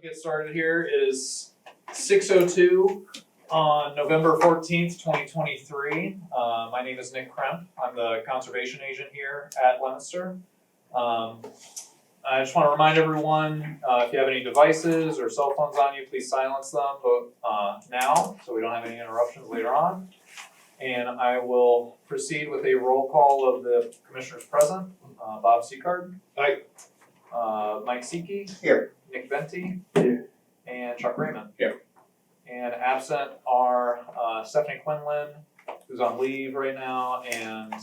Get started here. It is 6:02 on November 14th, 2023. My name is Nick Kremp. I'm the conservation agent here at Leominster. I just want to remind everyone, if you have any devices or cell phones on you, please silence them now so we don't have any interruptions later on. And I will proceed with a roll call of the commissioners present. Bob Seacard. Aye. Mike Seekey. Here. Nick Venti. Here. And Chuck Raymond. Here. And absent are Stephanie Quinlan, who's on leave right now, and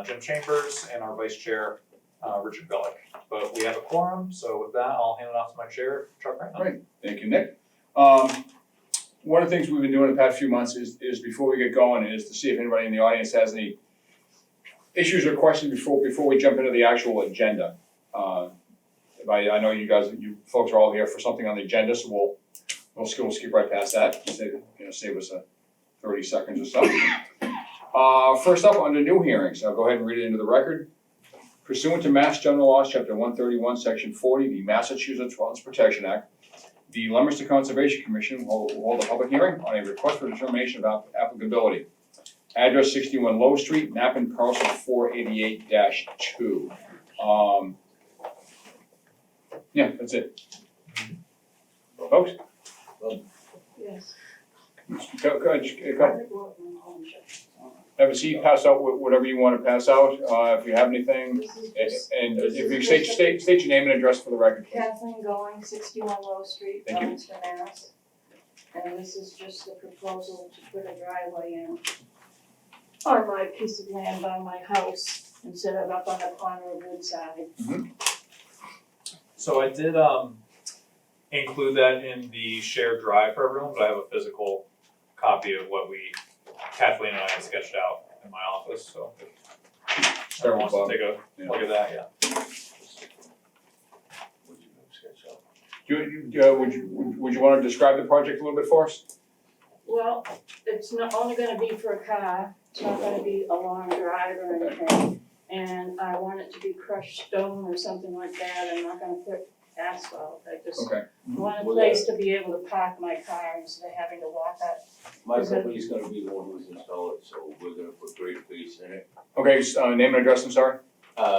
Jim Chambers, and our vice chair, Richard Bellick. But we have a quorum, so with that, I'll hand it off to my chair, Chuck Raymond. Great, thank you, Nick. One of the things we've been doing the past few months is before we get going is to see if anybody in the audience has any issues or questions before we jump into the actual agenda. I know you folks are all here for something on the agenda, so we'll skip right past that. Save us 30 seconds or so. First up, under new hearings, I'll go ahead and read it into the record. Pursuant to Mass General Laws, Chapter 131, Section 40, the Massachusetts Wetlands Protection Act, the Leominster Conservation Commission will hold a public hearing on a request for determination of applicability. Address 61 Low Street, map and parcel 488-2. Yeah, that's it. Folks? Yes. Go. Have a seat, pass out whatever you want to pass out, if you have anything. And if you state your name and address for the record, please. Kathleen Going, 61 Low Street, Thank you. Leominster, Mass. And this is just the proposal to put a driveway in on my piece of land by my house instead of up on the corner of Woodside. So I did include that in the shared drive for everyone, but I have a physical copy of what Kathleen and I had sketched out in my office, so if everyone wants to take a look at that, yeah. Would you want to describe the project a little bit for us? Well, it's not only gonna be for a car, it's not gonna be a long drive or anything. And I want it to be crushed stone or something like that, I'm not gonna put asphalt, I just Okay. want a place to be able to park my car instead of having to walk up. My company's gonna be the one who's installed it, so we're gonna put great base in it. Okay, name and address, I'm sorry?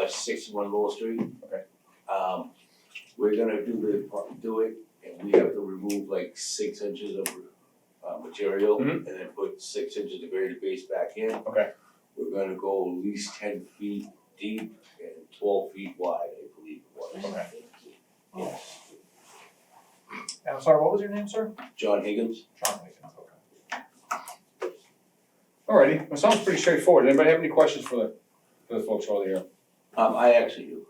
61 Lowell Street. Okay. We're gonna do it, and we have to remove like 6 inches of material, Mhm. and then put 6 inches of graded base back in. Okay. We're gonna go at least 10 feet deep and 12 feet wide, I believe it was. Okay. Yes. And I'm sorry, what was your name, sir? John Higgins? John Wiggins, okay. Alrighty, well, sounds pretty straightforward. Anybody have any questions for the folks over here? I actually do.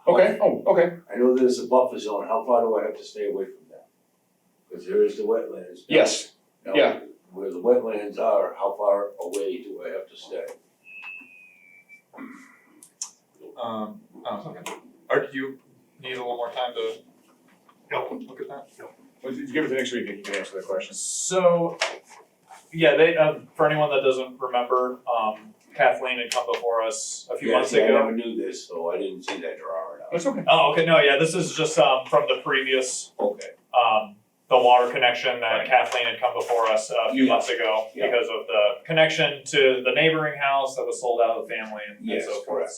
Okay, okay. I know there's a buffer zone, how far do I have to stay away from that? Because there is the wetlands. Yes, Now, yeah. where the wetlands are, how far away do I have to stay? Okay. Or do you need a little more time to look at that? Well, give it to next week and you can answer the question. So, yeah, they, for anyone that doesn't remember, Kathleen had come before us a few months Yeah, see, ago. I never knew this, so I didn't see that drawing out. That's okay. Oh, okay, no, yeah, this is just from the previous, Okay, the water connection that Right. Kathleen had come before us a few Yeah. months ago Yeah. because of the connection to the neighboring house that was sold out of the family and Yes, so forth. correct.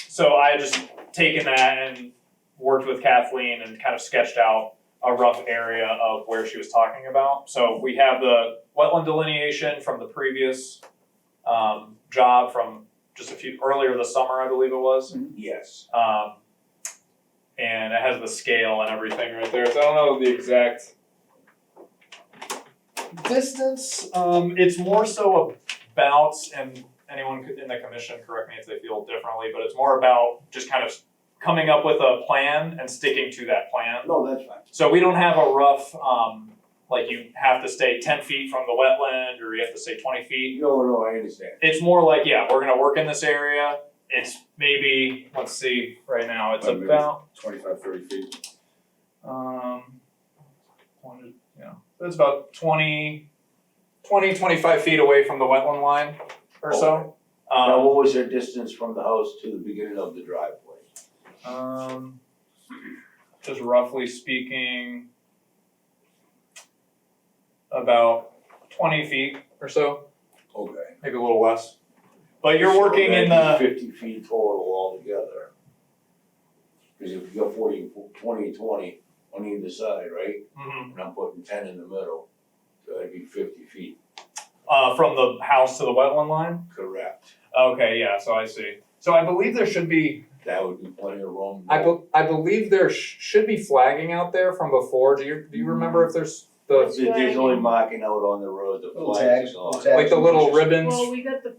So I had just taken that and worked with Kathleen and kind of sketched out a rough area of where she was talking about. So we have the wetland delineation from the previous job from just earlier this summer, I believe it was. yes. And it has the scale and everything right there. So I don't know the exact distance. It's more so about, and anyone in the commission correct me if they feel differently, but it's more about just kind of coming up with a plan and sticking to that plan. No, that's fine. So we don't have a rough, like you have to stay 10 feet from the wetland or you have to stay 20 feet. No, I understand. It's more like, yeah, we're gonna work in this area. It's maybe, let's see, right now, it's Maybe about 25, 30 feet. It's about 25 feet away from the wetland line or so. Now, what was their distance from the house to the beginning of the driveway? just roughly speaking, about 20 feet or so, Okay. maybe a little less. But you're working in So that'd the, be 50 feet total altogether. Cause if you got 20 and 20 on either side, right? Mhm. And I'm putting 10 in the middle, so that'd be 50 feet. from the house to the wetland line? Correct. Okay, yeah, so I see. So I believe there should be, That would be plenty of room. I believe there should be flagging out there from before. Do you remember if there's the, What's There's only flagging? marking out on the road, the Little flags tags, is little on. tags. like the little ribbons? Well, we got the,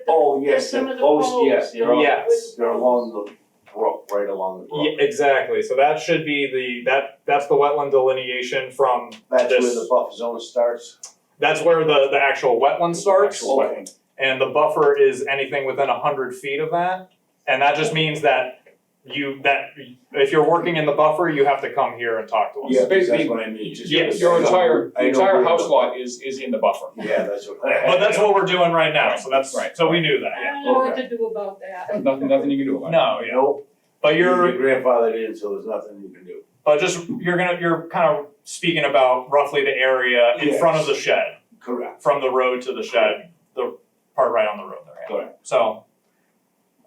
Oh, there's yes, some the of the post, poles. yes, they're on, Yes. they're along the brook, right along the brook. Yeah, exactly. So that should be that's the wetland delineation from That's where this. the buffer zone starts. That's where the actual wetland starts. Actual wetland. And the buffer is anything within 100 feet of that. And that just means that if you're working in the buffer, you have to come here and talk to us. Yeah, basically- that's what I mean, just. Yes. Your entire, I the know entire where house the- lot is in the buffer. Yeah, that's what. But that's what we're doing right now, so that's, Right. so we knew that, I yeah. don't know what to do about that. Nothing you can do about it. No, yeah. Nope, But your you're, grandfather did, so there's nothing you can do. but just, you're kind of speaking about roughly the area in front of the shed, Correct. from the road to the shed, the part right on the road there, yeah. Correct. So,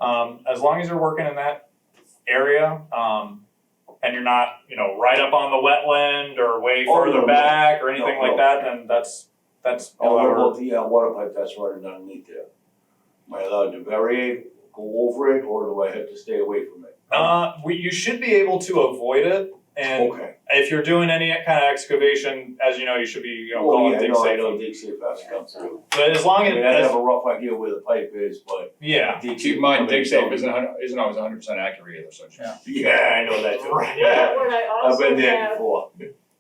as long as you're working in that area, and you're not, right up on the wetland or way Oh, further no, back or anything no, like no. that, then that's And all what I about the water pipe that's running underneath there? Am I allowed to bury it, go over it, or do I have to stay away from it? you should be able to avoid it, and Okay. if you're doing any kind of excavation, as you know, you should be, Oh, calling yeah, dig no, I safe. know dig safe has to come through. But as long I mean, I have as, a rough idea where the pipe is, but. yeah, dig Keep in mind, dig safe isn't always 100% accurate either, so. Yeah, I know that too. Yeah, what I I've also been there have before.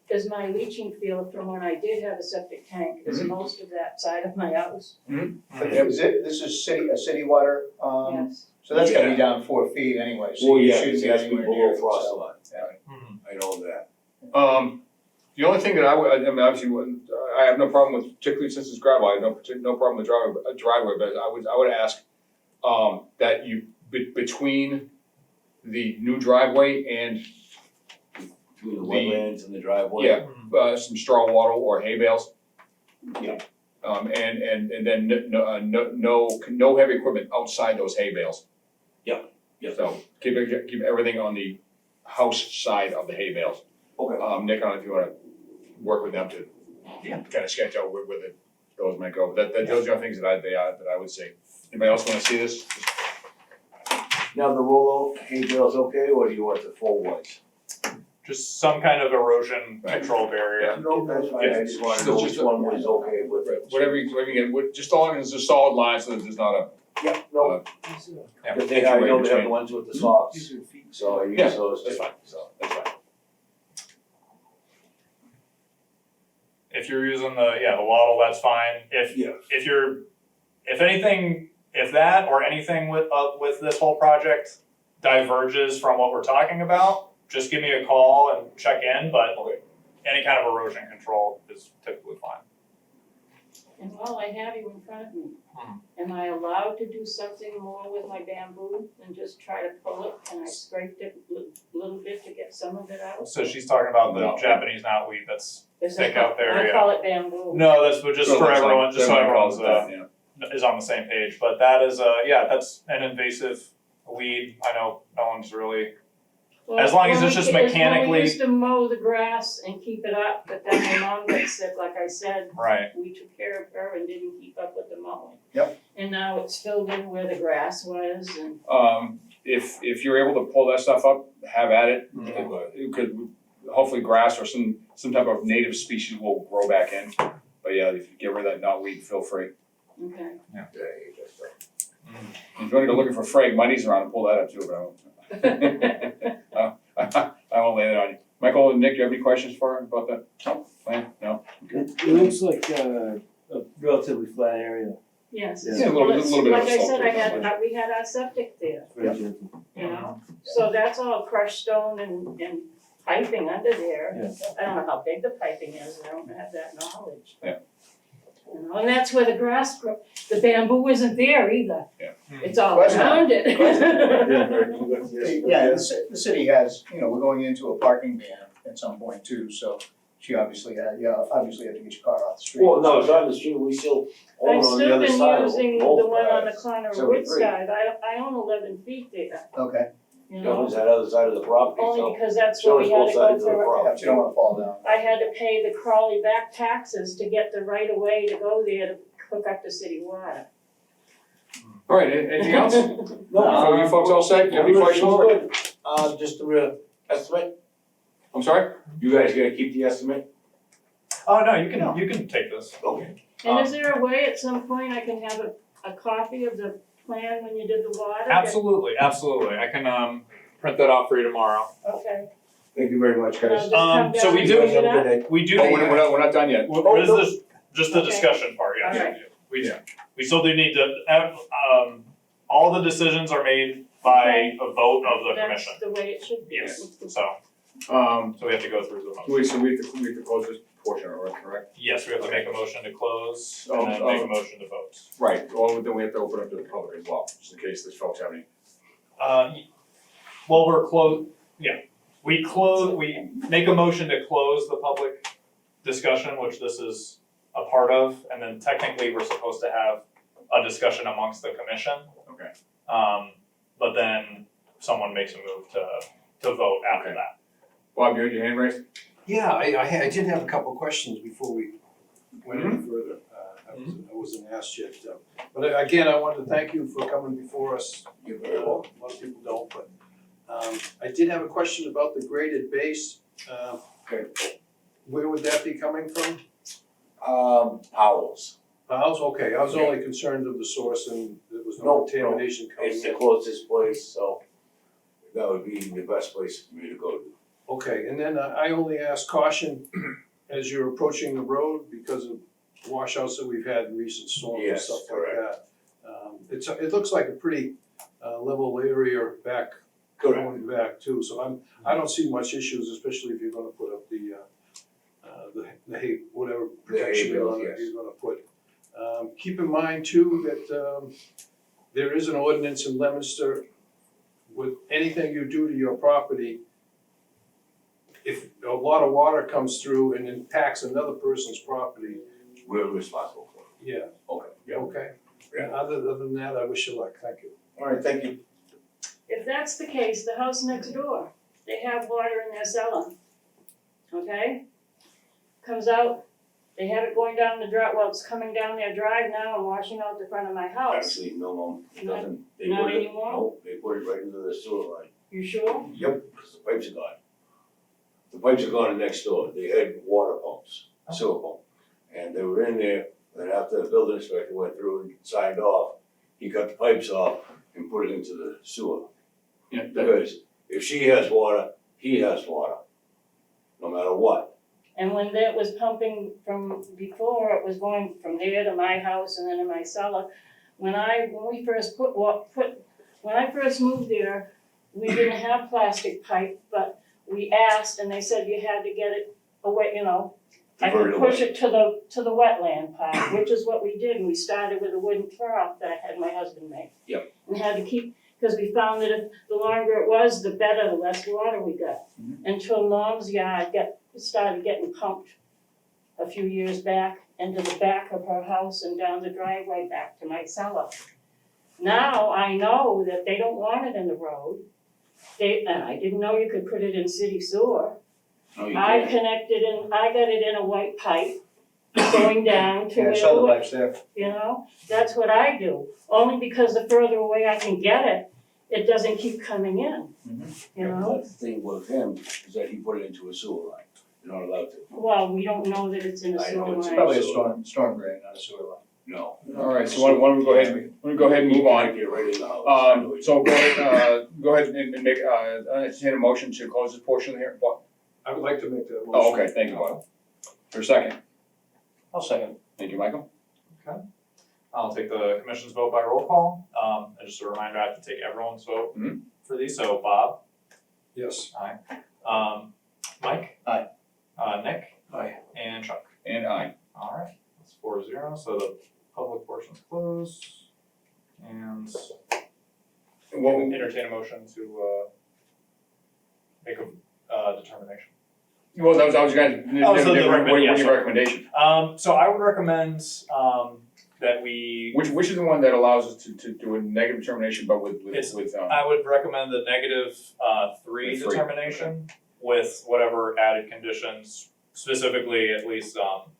is my leaching field from when I did have a septic tank, is most of that side of my house, But this is a city water, yes. so that's gonna Yeah. be down 4 feet anyway, so Well, you yeah, shouldn't because be it has to be anywhere below near it, frost so. line, Mhm. I know that. The only thing that I mean, obviously, I have no problem with, particularly since it's gravel, I have no problem with driveway, but I would ask, that you, between the new driveway and, Between the The- wetlands and the driveway. yeah. Some straw wattle or hay bales. Yeah. And then no heavy equipment outside those hay bales. Yeah. So keep everything on the house side of the hay bales. Okay. Nick, I don't know if you wanna work with them to kind of sketch out where those might go, but those are things that I would say. Anybody else wanna see this? Now, the roll-out hay bale's okay, or do you want the full ones? just some kind of erosion control barrier. No, that's fine, I just wanted to know which one was okay with it. Whatever you get, just as long as it's a solid line, so that there's not a, Yeah, no, Yeah. but they have, I know they have the ones with the socks, so I Yeah, use those too, that's fine. so. that's fine. If you're using the wattle, that's fine. Yeah. If that or anything with this whole project diverges from what we're talking about, just give me a call and check in, but Okay. any kind of erosion control is typically fine. And while I have you in front of me, Mhm. am I allowed to do something more with my bamboo than just try to pull it? And I scraped it a little bit to get some of it out? So she's talking about the No. Japanese knotweed that's Is stick that- out there, I yeah. call it bamboo. No, that's just for everyone, just so Everyone calls everyone's it that, yeah. is on the same page, but that is that's an invasive weed. I know no one's really, Well, as long as when it's we- just when we mechanically- used to mow the grass and keep it up, but then my mom got sick, like I said, right, we took care of her and didn't keep up with the mowing. Yep. And now it's filled in where the grass was and If you're able to pull that stuff up, have at it. Mm-hmm. It could, hopefully grass or some type of native species will grow back in. But yeah, if you get rid of that knotweed, feel free. okay. There you go, so. If you wanna go looking for frag money's around and pull that up too, but I won't. I won't lay that on you. Michael and Nick, do you have any questions about the plan? No? It looks like a relatively flat area, Yes. Yeah, a little Well, bit- little bit of a Like I slope said, to it. we had our septic there, very gentle. you know, so that's all crushed stone and piping under there. Yeah. I don't know how big the piping is, I don't have that knowledge. Yeah. You know, and that's where the grass the bamboo isn't there either. Yeah. It's all Of course not. around it. Yeah, the city has, we're going into a parking ban at some point too, so she obviously had to get your car off the street. Well, no, it's on the street, we still own I've on the still other been side of using the both one on the sides. corner of 73. Woodside, I own 11 feet there, Okay, you That was know? that other side of the property, Only so. because that's So where we it's had both to go sides of the for, property. yeah, but you don't wanna fall down. I had to pay the Crawley back taxes to get the right of way to go there to hook up to city water. All right, anything else? No, You folks all set? Any questions? Just a real estimate, I'm sorry? you guys gonna keep the estimate? Oh, no, you can take this. Okay. And is there a way at some point I can have a copy of the plan when you did the water? Absolutely, absolutely. I can print that out for you tomorrow. Okay. Thank you very much, And I'll just come so down we and do- pick it up? We do. Oh, we're not done yet. Well, this is just the Okay. discussion part, yes. Alright. We still do need to, all the decisions are made by a vote of the commission. That's the way it should be. Yes, so we have to go through the motion. We have to close this portion, all right, correct? Yes, we have to make a motion to close Oh, and then make a motion to vote. Right, well, then we have to open up to the public as well, just in case these folks have any. Well, we're we make a motion to close the public discussion, which this is a part of, and then technically we're supposed to have a discussion amongst the commission. Okay. But then someone makes a move to vote after Okay. that. Bob, you had your hand raised? Yeah, I did have a couple of questions before we went any Mm-hmm. further. I wasn't asked yet, but again, I wanted to thank you for coming before us. You're very welcome. A lot of people don't, but I did have a question about the graded base. Okay. Where would that be coming from? Powell's, Piles, okay, I was only concerned of the source and there was No, no no, contamination coming it's the in. closest place, so that would be the best place for me to go to. Okay, and then I only ask caution as you're approaching the road because of washouts that we've had in recent storms and Yes, stuff like correct. that. It looks like a pretty level area back, going back too, so I don't see much issues, especially if you're gonna put up the hay, whatever protection you're bales, gonna, yes. you're gonna put. Keep in mind too that there is an ordinance in Leominster with anything you do to your property, if a lot of water comes through and impacts another person's property, We're responsible for it. yeah, Okay. okay. And other than that, I wish you luck, thank you. All right, thank you. If that's the case, the house next door, they have water in their cellar, okay? Comes out, they have it going down the drive, well, it's coming down their drive now and washing out the front of my house. Actually, no, it doesn't. They Not put it- anymore? No, they put it right into the sewer line. You sure? Yep, because the pipes are gone. The pipes are gone next door, they had water pumps, sewer pump. And they were in there, and after the building inspector went through and signed off, he cut the pipes off and put it into the sewer. Yeah, Because if she has water, he has water, no matter what. And when that was pumping from before, it was going from there to my house and then to my cellar. When I first moved there, we didn't have plastic pipe, but we asked and they said you had to get it away, you know. I could Diverted push away. it to the wetland part, which is what we did, and we started with a wooden trough that I had my husband make. Yep. And had to keep, because we found that if the longer it was, the better, the less water we got. Until Norm's yard started getting pumped a few years back into the back of her house and down the driveway back to my cellar. Now I know that they don't want it in the road. And I didn't know you could put it in city sewer. No, you I can't. connected in, I got it in a white pipe going down to Yeah, I where saw the the pipes there. you know, that's what I do. Only because the further away I can get it, it doesn't keep coming in, you know? That's the thing with him, is that he put it into a sewer line, you're not allowed to, Well, we don't know that it's in a I know sewer it's line. Probably a storm drain, not a sewer line. no. All right, so why don't we go ahead and move on. Get right in the house. So go ahead and make, entertain a motion to close this portion here. I would like to make that motion. Oh, okay, thank you, Bob. For a second. I'll second. Thank you, Michael. I'll take the commission's vote by roll call. And just a reminder, I have to take everyone's vote Mhm. for these, so Bob, Yes. Mike? Aye. Nick? Aye. And Chuck. And aye. Alright, that's 4-0, so the public portion's closed. And Well, entertain a motion to make a determination. well, that was gonna, Oh, so the what yeah, your sorry. recommendation? So I would recommend that we, Which is the one that allows us to do a negative determination, but with It's- with I would recommend the -3 The three, determination with whatever added conditions, specifically at least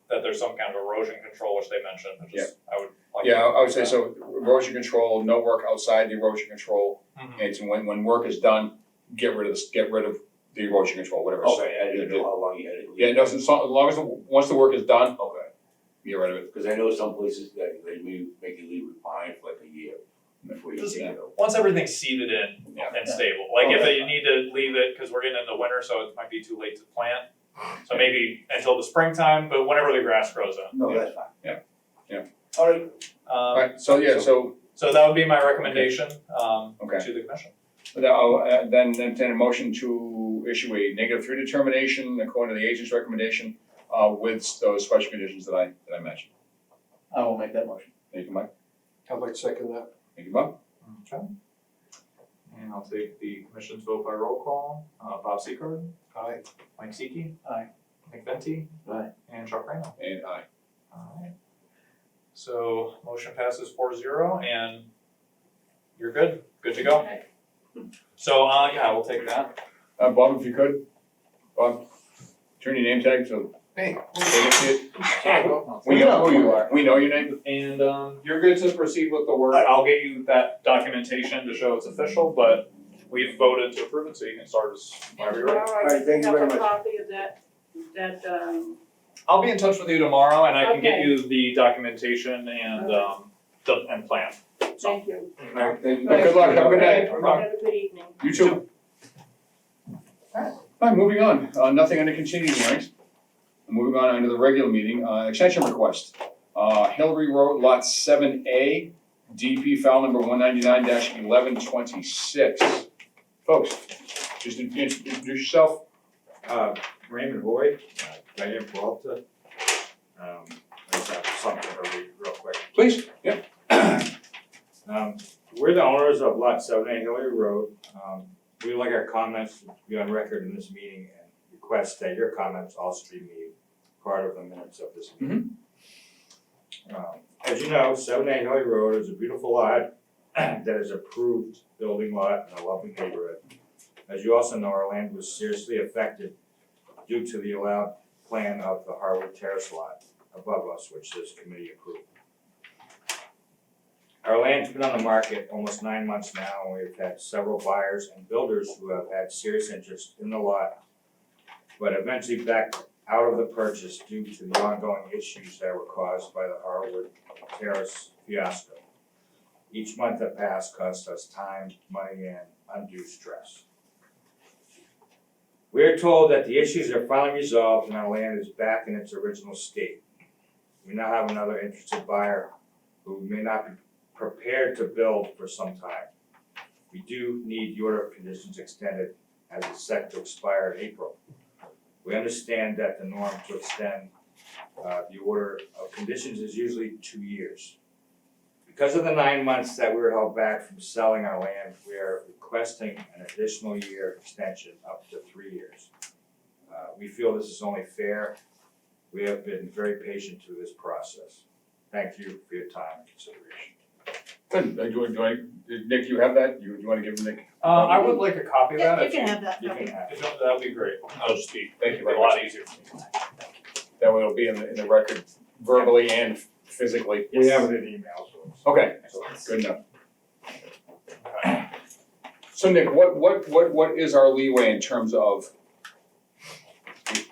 that there's some kind of erosion control, which they mentioned, which is, I would like. yeah, to- I would say so, erosion control, no work outside the erosion control, Mhm. and so when work is done, get rid of the erosion control, whatever. it's- Okay, I didn't know how long you had it. Yeah, no, so as long as, once the work is done, Okay, get rid of it. because I know some places that they may make you leave it behind for like a year before you Just- take it out. Once everything's seeded in Yeah. and stable, like if you need to leave it, cause we're getting into winter, so it might be too late to plant. So maybe until the springtime, but whenever the grass grows in. No, that's fine. Yeah. Alright, Alright, so yeah, so, So that would be my recommendation okay. to the commission. Now, then entertain a motion to issue a -3 determination according to the agent's recommendation, with those special conditions that I mentioned. I will make that motion. Thank you, Mike. I'd like to second that. Thank you, Bob. Okay. And I'll take the commission's vote by roll call. Bob Seacard, Aye. Mike Seeke. Aye. Nick Venti. Aye. And Chuck Reno. And aye. Alright. So motion passes 4-0 and you're good to go. Okay. So yeah, we'll take that. Bob, if you could, Bob, turn your name tag so Hey. they can see it. Well, We know who you are. We know your name. And you're good to proceed with the work. I'll get you that documentation to show it's official, but we've voted to approve it, so you can start as whenever you're ready. Alright, thank you very Have much. a copy of that, I'll be in touch with you tomorrow and I can get Okay. you the documentation and and plan. thank you. Alright, thank you. Good luck, have a good night. Have a good evening. You too. Alright, moving on, nothing under continuing hearings. Moving on under the regular meeting, extension request. Hillary Road, lot 7A, DP file number 199-1126. Folks, just introduce yourself. Raymond Boyd, Diane Peralta. I just have something to read real quick. Please, yep. We're the owners of lot 7A Hillary Road. We would like our comments to be on record in this meeting and request that your comments also be made part of the minutes of this meeting. As you know, 7A Hillary Road is a beautiful lot that is approved building lot in a lovely neighborhood. As you also know, our land was seriously affected due to the allowed plan of the Harwood Terrace lot above us, which this committee approved. Our land's been on the market almost 9 months now, and we've had several buyers and builders who have had serious interest in the lot, but eventually backed out of the purchase due to the ongoing issues that were caused by the Harwood Terrace fiasco. Each month that passed cost us time, money, and undue stress. We are told that the issues are finally resolved and our land is back in its original state. We now have another interested buyer who may not be prepared to build for some time. We do need the order of conditions extended as it's set to expire in April. We understand that the norm to extend the order of conditions is usually 2 years. Because of the 9 months that we were held back from selling our land, we are requesting an additional year extension up to 3 years. We feel this is only fair. We have been very patient through this process. Thank you for your time and consideration. Good, Nick, you have that? You wanna give Nick? I would like a copy of that. You can have that. You can have it. That'd be great. That'll just be, Thank you it'd be very a lot much. easier for me. That way it'll be in the record verbally and physically. We have it in email, so. Okay, good enough. So Nick, what is our leeway in terms of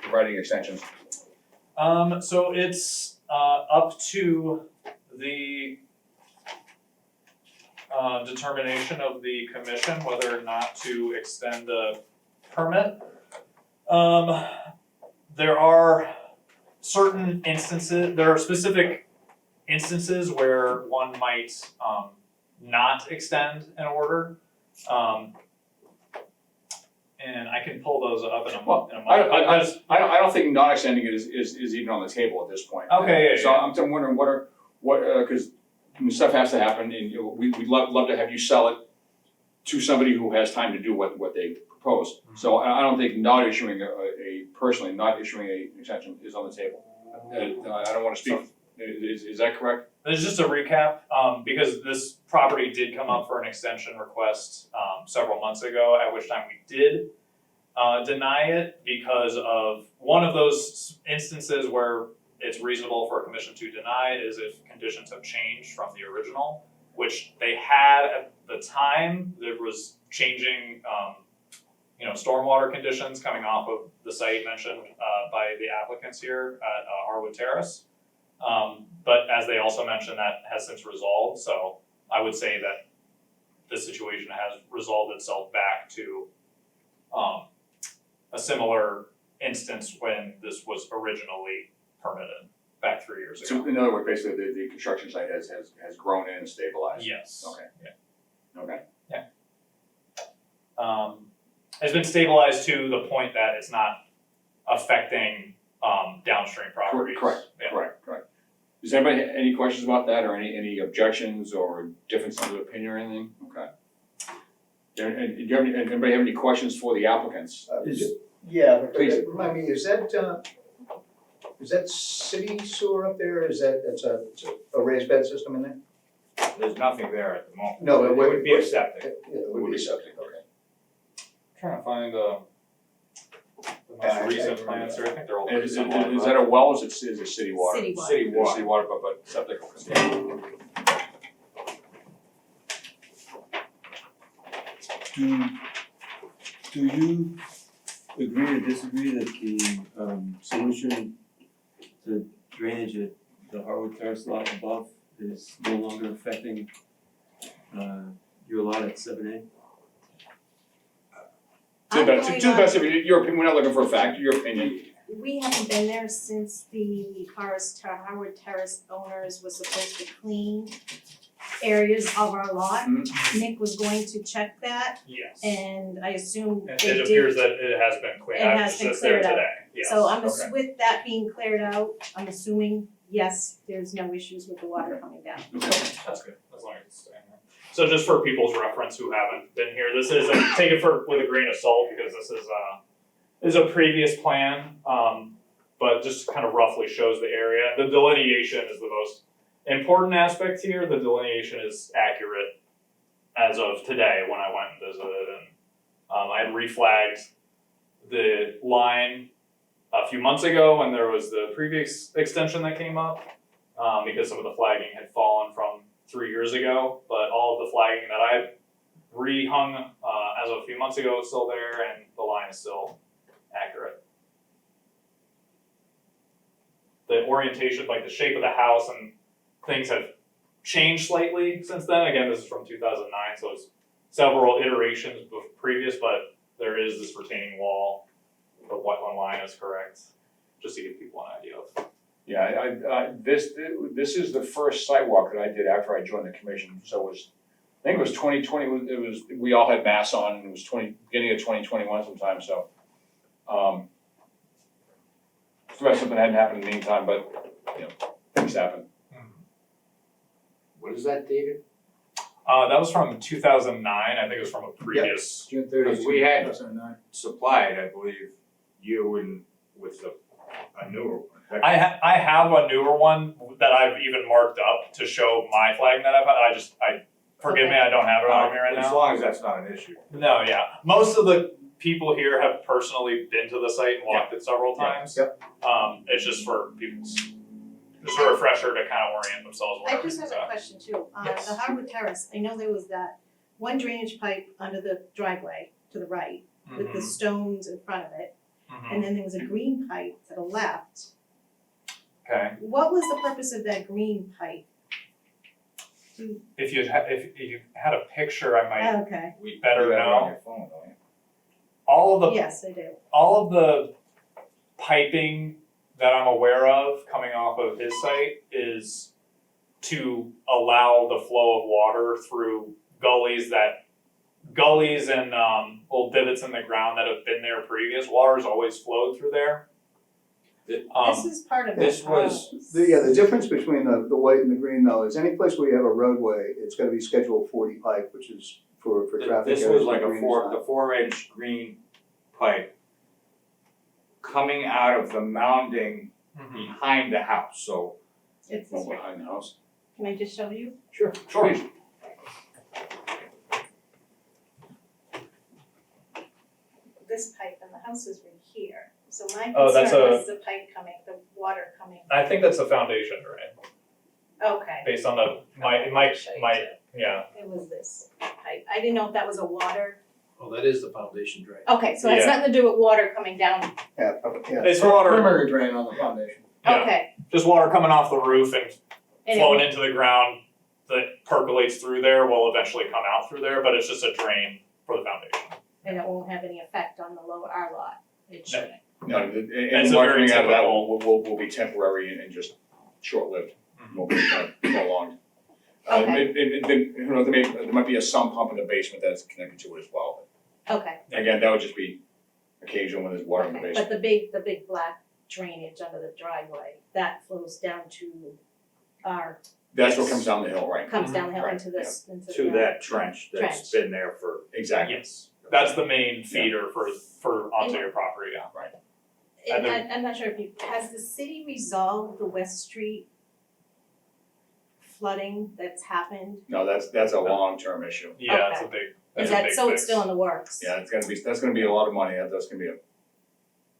providing extensions? So it's up to the determination of the commission whether or not to extend a permit. There are certain instances, there are specific instances where one might not extend an order. and I can pull those up in a Well, moment. I don't think not extending it is even on the table at this point. Okay, yeah, So yeah. I'm wondering cause stuff has to happen and we'd love to have you sell it to somebody who has time to do what they propose. So I don't think not issuing personally not issuing an extension is on the table. I don't wanna speak, is that correct? This is just a recap, because this property did come up for an extension request, several months ago, at which time we did deny it because of one of those instances where it's reasonable for a commission to deny it is if conditions have changed from the original, which they had at the time. There was changing, stormwater conditions coming off of the site mentioned by the applicants here at Harwood Terrace. But as they also mentioned, that has since resolved, so I would say that the situation has resolved itself back to a similar instance when this was originally permitted back 3 years ago. So in other words, basically the construction site has grown in and stabilized. Yes. Okay. Yeah. Okay. Has been stabilized to the point that it's not affecting downstream properties. Correct. Yeah. Correct. Does anybody have any questions about that or any objections or differences of opinion or anything? Okay. And do you have anybody have any questions for the applicants? Yeah, but Please. remind me, is that city sewer up there, it's a raised bed system in there? There's nothing there at the moment. No, It would be a septic. Yeah, it would be septic, okay. Trying to find the most recent plans here, I think they're all pretty Is similar. that a well or is it city water? City water. City water. City water, but septic, okay. Do you agree or disagree that the solution to drainage at the Harwood Terrace lot above is no longer affecting your lot at 7A? To the best of your opinion, we're not looking for a fact, your opinion. We haven't been there since the Howard Terrace owners was supposed to clean areas of our lot. Nick was going to check that, Yes. and I assume It they did. appears that it has been cleared, It I has was been just there cleared out. today, yes. So I'm Okay. with that being cleared out, I'm assuming, yes, there's no issues with the water coming down. That's good, as long as it's staying there. So just for people's reference who haven't been here, this is, take it with a grain of salt, because this is a previous plan, but just kind of roughly shows the area. The delineation is the most important aspect here. The delineation is accurate as of today when I went and visited, and I had reflagged the line a few months ago when there was the previous extension that came up, because some of the flagging had fallen from 3 years ago, but all of the flagging that I rehung as of a few months ago is still there, and the line is still accurate. The orientation, like the shape of the house and things have changed slightly since then. Again, this is from 2009, so it's several iterations previous, but there is this retaining wall. The wetland line is correct, just to give people an idea of. Yeah, this is the first sidewalk that I did after I joined the commission, so I think it was 2020, we all had masks on, and it was beginning of 2021 sometime, so. Too bad something hadn't happened in the meantime, but, things happen. What is that dated? That was from 2009, I think it was from a previous. June 30th, Because we had- 2009. Supplied, I believe, you and with a newer one. I have a newer one that I've even marked up to show my flag that I've had. Forgive me, I don't have it on me right As now. long as that's not an issue. No, yeah, most of the people here have personally been to the site and walked it several times. Yep. It's just for people's, just a refresher to kind of orient themselves where I just have everything's a at. question too, Yes. the Howard Terrace, I know there was that one drainage pipe under the driveway to the right with the stones in front of it, and then there was a green pipe to the left. Okay, What was the purpose of that green pipe? if you had a picture, I might Okay, better You have it on know. your phone, don't you? All of the yes, I do. all of the piping that I'm aware of coming off of his site is to allow the flow of water through gullies that gullies and little divots in the ground that have been there previous, water's always flowed through there. This Um, is part of this the was- house. The difference between the white and the green though is any place where you have a roadway, it's gotta be Schedule 40 pipe, which is for traffic. This areas was like where a green is not. the 4-inch green pipe coming out of the mounding behind the house, so It's From this way. behind the house. Can I just show you? Sure. This pipe and the house is right here. So my Oh, that's concern a- was the pipe coming, the water coming. I think that's the foundation drain, Okay. based on the, it might, Show you yeah. too. It was this pipe. I didn't know if that was a water. Oh, that is the foundation drain. Okay, so it has Yeah. nothing to do with water coming down. Yeah, It's water, Primary drain on the foundation. yeah, Okay. just water coming off the roof and And flowing it, into the ground that percolates through there will eventually come out through there, but it's just a drain for the foundation. and it won't have any effect on the lower our lot. It shouldn't. No, and It's the a water very coming out of that typical- will be temporary and just short-lived, Mhm. won't be prolonged. Okay. Who knows, there might be a sump pump in the basement that's connected to it as well. Okay. Again, that would just be occasional when there's water in the Okay. basement. But the big black drainage under the driveway, that flows down to our, That's what comes down the hill, right? comes down the hill Right, into this, into the. to that trench that's Trench. been there for Exactly. Yes, that's the main feeder for onto your property, yeah. And And I'm not sure if you, has the city resolved the West Street flooding that's happened? No, that's a long-term issue. Yeah, it's a big, Is that's a big that, so it's fix. still in the works? Yeah, that's gonna be a lot of money, that's gonna be a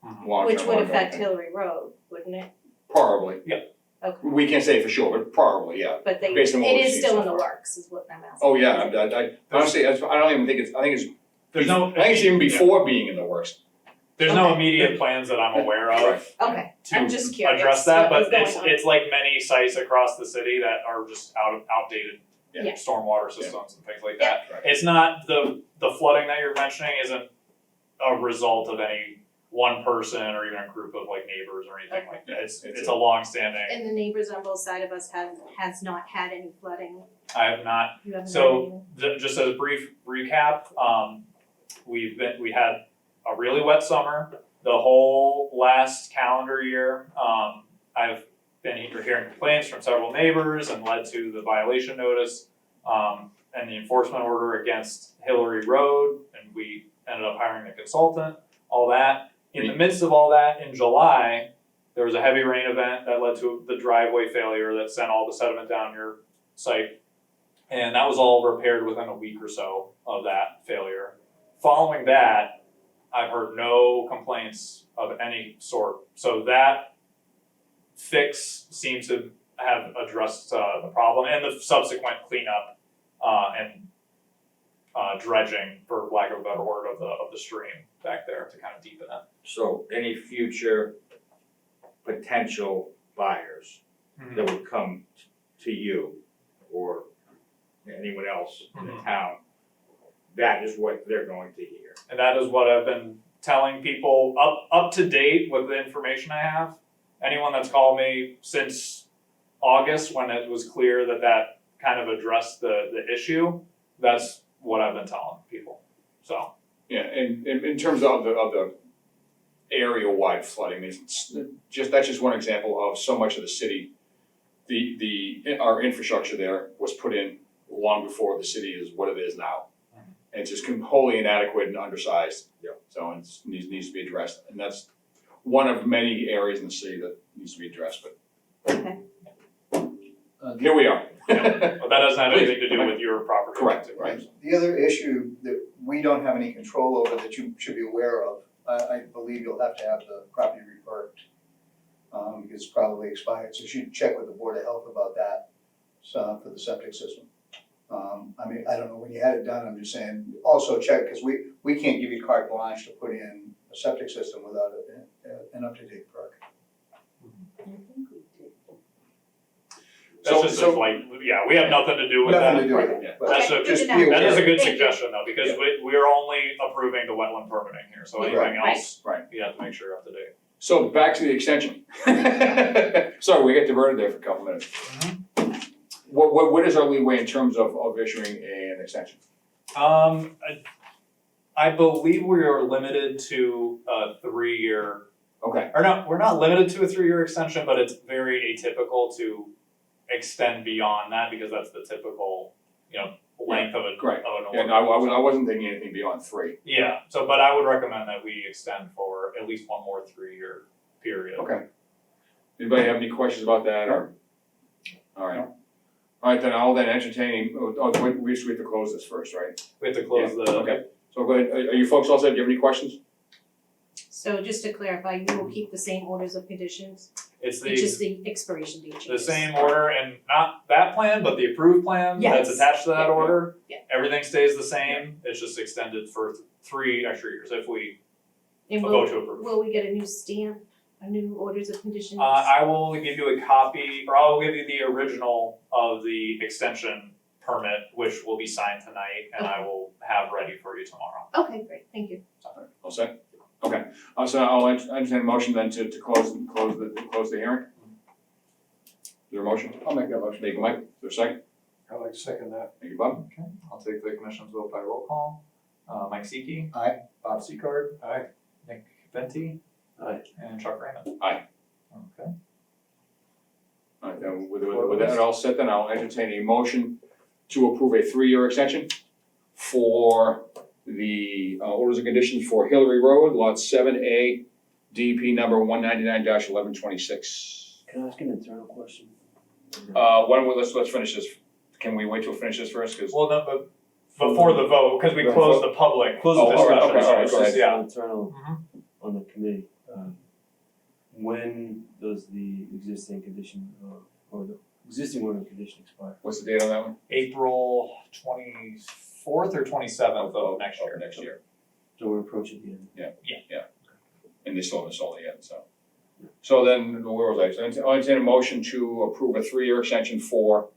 Mhm. long-term Which would ongoing affect thing. Hillary Road, wouldn't it? Probably. Yeah. Okay, We can't say for sure, but probably, yeah. but they, it Based on what we've is seen still so in the far. works, is what I'm asking. Oh, yeah, I honestly, I don't even think I think There's no, it's even before being in the works. there's no immediate plans that I'm aware of Right. Okay, I'm just to curious address that, what was but going on. it's like many sites across the city that are just outdated Yeah. stormwater systems and things like that. Right. It's not, the flooding that you're mentioning isn't a result of any one person or even a group of like neighbors or anything like that. It's It's a long-standing, And the neighbors on both sides of us has not had any flooding, I have not. you haven't had So, any? just as a brief recap, we had a really wet summer, the whole last calendar year. I've been hearing complaints from several neighbors and led to the violation notice, and the enforcement order against Hillary Road, and we ended up hiring a consultant, all that. In the midst of all that, in July, there was a heavy rain event that led to the driveway failure that sent all the sediment down your site. And that was all repaired within a week or so of that failure. Following that, I've heard no complaints of any sort. So that fix seems to have addressed the problem and the subsequent cleanup and dredging, for lack of a better word, of the stream back there to kind of deepen it. So any future potential buyers that would come to you or anyone else in the Mhm. town, that is what they're going to hear. And that is what I've been telling people up to date with the information I have. Anyone that's called me since August, when it was clear that kind of addressed the issue, that's what I've been telling people, so. Yeah, and in terms of the area-wide flooding, that's just one example of so much of the city. Our infrastructure there was put in long before the city is what it is now. And it's just wholly inadequate and undersized. Yeah. So it needs to be addressed, and that's one of many areas in the city that needs to be addressed, but Okay, here we are. But that doesn't have anything to do with your property. Correct, right. The other issue that we don't have any control over that you should be aware of, I believe you'll have to have the property reworked, because it's probably expired, so you should check with the Board of Health about that, so, for the septic system. I mean, I don't know when you had it done, I'm just saying, also check, because we can't give you carte blanche to put in a septic system without an up-to-date perk. I think we did. That's just like, yeah, we have nothing to do with that. Nothing to do with Yeah. it, but That's Okay, a- good just to be know. aware. That is a good Thank you. suggestion though, because we're only approving the wetland permitting here, so anything Right. else, Right. you have to make sure you're up to date. So back to the extension. Sorry, we got diverted there for a couple minutes. What is our leeway in terms of issuing an extension? I believe we are limited to a 3-year, Okay, or no, we're not limited to a 3-year extension, but it's very atypical to extend beyond that because that's the typical, length of an great. order. Yeah, no, I wasn't thinking anything beyond 3. Yeah, so, but I would recommend that we extend for at least one more 3-year period. Okay. Anybody have any questions about that, or? All right. All right, then I'll then entertain, we just have to close this first, right? We have to close Yeah, the. okay. So go ahead, are you folks all set, do you have any questions? So just to clarify, you will keep the same orders of conditions, It's it's just the expiration date the changes. same order and not that plan, but the approved plan that's Yes. attached to that Yeah. order. Yeah. Everything stays the same, it's just extended for 3 extra years if we And vote to approve. will we get a new stamp, a new orders of conditions? I will give you a copy, or I'll give you the original of the extension permit, which will be signed tonight, and I will have ready for you tomorrow. Okay, great, thank you. All set? Okay, so I'll entertain a motion then to close the hearing. Is there a motion? I'll make that motion. Thank you, Mike, is there a second? I'd like to second that. Thank you, Bob. Okay, I'll take the commission's vote by roll call. Mike Seekey. Aye. Bob Seacard. Aye. Nick Venti. Aye. And Chuck Raymond. Aye. Okay. All right, then with that all set, then I'll entertain a motion to approve a 3-year extension for the orders and conditions for Hillary Road, lot 7A, DP number 199-1126. Can I ask an internal question? Why don't we, let's finish this, can we wait till we finish this first, cause? Well, no, but before the vote, because we Right. closed the public Close Oh, the all right, discussion, okay, so all right, it's go just, ahead. yeah. Internal Mhm. on the committee, when does the existing condition, or the existing order and condition expire? What's the date on that one? April 24th or 27th of next year. Next year, So we're approaching the end. and they still haven't sold it yet, so. So then, where was I? So I'll entertain a motion to approve a 3-year extension for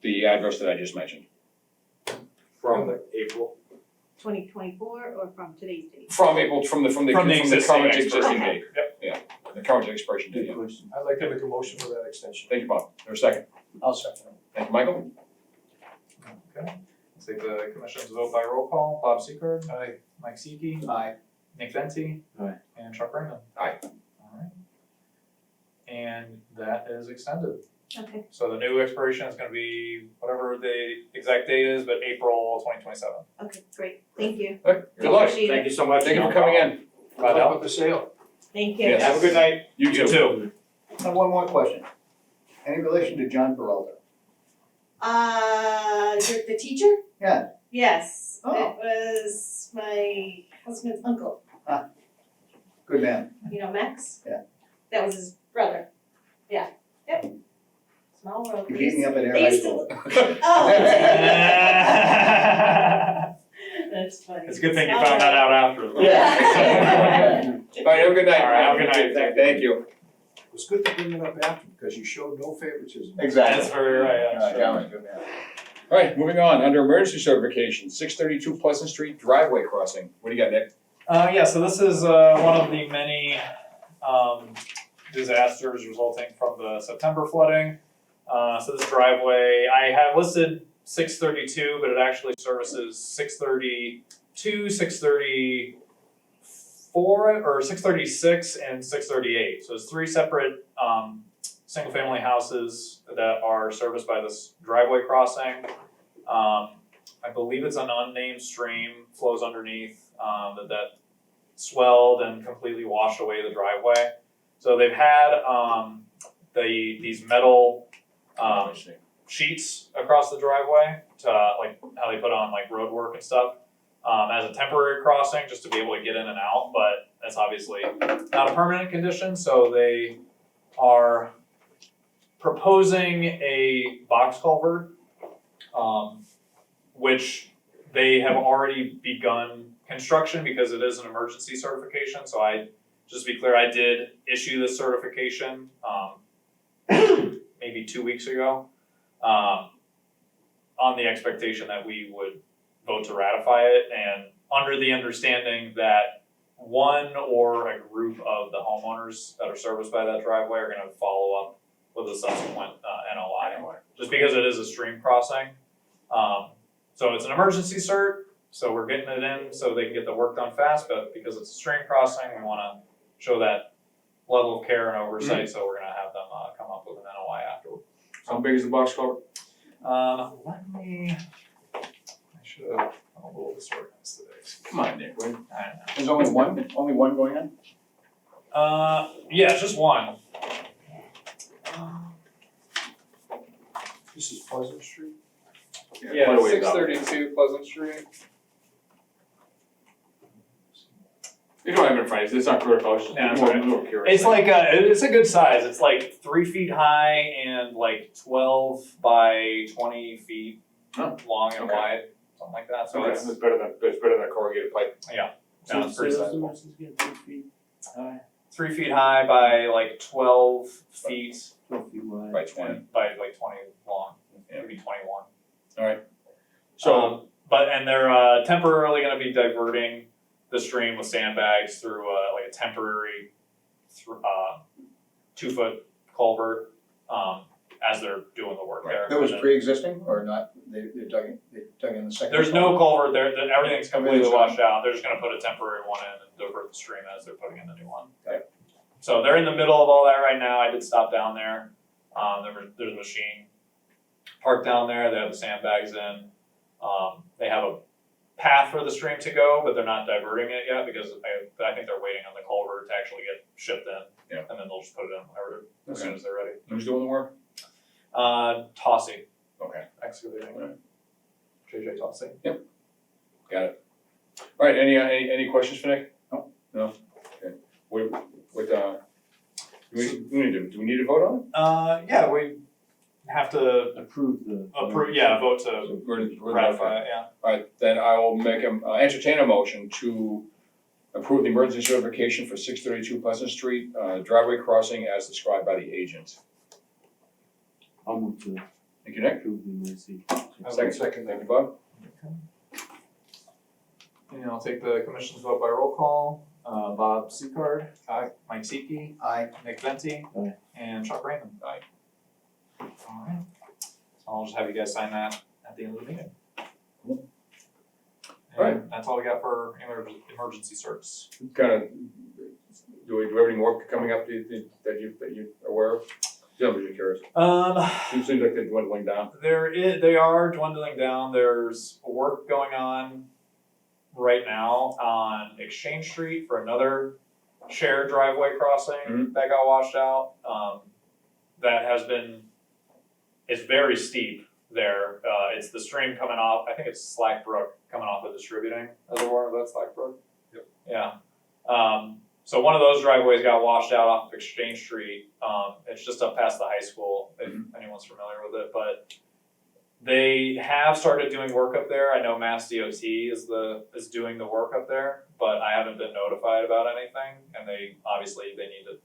the address that I just mentioned. From April. 2024 or from today's date? From April, from the existing current expiration. existing date. Yep. Yeah, the current expiration date, Good yeah. question. I'd like to make a motion for that extension. Thank you, Bob. There's a second. I'll second it. Thank you, Michael. Okay. Let's take the commission's vote by roll call. Bob Seacard. Aye. Mike Seekey. Aye. Nick Venti. Aye. And Chuck Raymond. Aye. Alright. And that is extended. Okay, So the new expiration is gonna be whatever the exact date is, but April 2027. okay, great, thank you, Good luck. Appreciate Thank you so much. Thank you for coming in. Good luck with the sale. thank you. Yes. Have a good night. You too. too. I have one more question. Any relation to John Peralta? You're the teacher? Yeah. Yes, Oh. it was my husband's uncle, Good man. you know Max? Yeah. That was his brother, yeah, yep. Small world. You beat me up at Air They High used to- School. Oh, that's funny. It's a good thing you found that out after. Yeah. All right, have a good night. All right, have a good night. Thank you. It was good to bring it up after, because you showed no favoritism. Exactly. That's very right, yeah. John, good man. All right, moving on, under emergency certification, 632 Pleasant Street driveway crossing. What do you got, Nick? Yeah, so this is one of the many disasters resulting from the September flooding. So this driveway, I have listed 632, but it actually services 632, 634, or 636 and 638. So it's 3 separate single family houses that are serviced by this driveway crossing. I believe it's an unnamed stream, flows underneath, that swelled and completely washed away the driveway. So they've had these metal sheets across the driveway to like how they put on like road work and stuff as a temporary crossing just to be able to get in and out, but that's obviously not a permanent condition, so they are proposing a box culvert, which they have already begun construction because it is an emergency certification, so just to be clear, I did issue this certification maybe 2 weeks ago, on the expectation that we would vote to ratify it, and under the understanding that one or a group of the homeowners that are serviced by that driveway are gonna follow up with a subsequent NOI, just because it is a stream crossing. So it's an emergency cert, so we're getting it in so they can get the work done fast, but because it's a stream crossing, we wanna show that level of care and oversight, so we're gonna have them, come up with an NOI afterward. How big is the box culvert? I should have, I'm a little disorganized today. Come on, Nick, wait. I don't know. There's only one going on? Yeah, just one. This is Pleasant Street? quite a ways out. 632 Pleasant Street. You don't have it in front of you, it's not critical, it's just Yeah, it's more, alright. more curious. It's like it's a good size. It's like 3 feet high and like 12 by 20 feet Oh, long and okay. wide, something like that. So Okay, it's it's better than a corrugated pipe. no, it's So pretty those sizable. dimensions get 3 feet high, 3 feet high by like 12 feet 12 feet wide. By 20. and by like 20 long, Yeah. maybe 21. So, And they're temporarily going to be diverting the stream with sandbags through like a temporary 2-foot culvert as they're doing the work there. That was And then pre-existing or not? They dug in the second? there's no culvert there. Everything's completely Everything's washed out. They're just going to put a temporary one in and divert the stream as they're putting in the new one. Okay. So they're in the middle of all that right now. I did stop down there. There's a machine parked down there. They have the sandbags in. They have a path for the stream to go, but they're not diverting it yet because I think they're waiting on the culvert to actually get shipped in. Yeah. And then they'll just put it in whenever, as soon as they're ready. who's doing the work? Tossie Okay, excavating. Right. JJ Tossie. got it. Alright, any questions for Nick? No? Okay. Do we need to vote on it? Yeah, we have to Approve the. vote to We're ratify it, yeah. Alright, then I will entertain a motion to approve the emergency certification for 632 Pleasant Street, driveway crossing as described by the agent. I'll move to Thank you, Nick. approve the emergency. Second Thank you, Bob. And I'll take the commission's vote by roll call. Bob Seacard. Aye. Mike Seeke. Aye. Nick Venti. Aye. And Chuck Raymond. Aye. Alright. So I'll just have you guys sign that at the end of the meeting. Cool. And Alright. that's all we got for emergency certs. Do we have any more coming up that you're aware of? Yeah, I'm just curious. It seems like they're dwindling down. They are dwindling down. There's work going on right now on Exchange Street for another shared driveway crossing Mhm. that got washed out. That has been, it's very steep there. It's the stream coming off, I think it's Slack Brook coming off the distributing reservoir, is that Slack Brook? Yep. Yeah. So one of those driveways got washed out off of Exchange Street. It's just up past the high school, if anyone's familiar with it, but they have started doing work up there. I know Mass DOT is doing the work up there, but I haven't been notified about anything, and they need to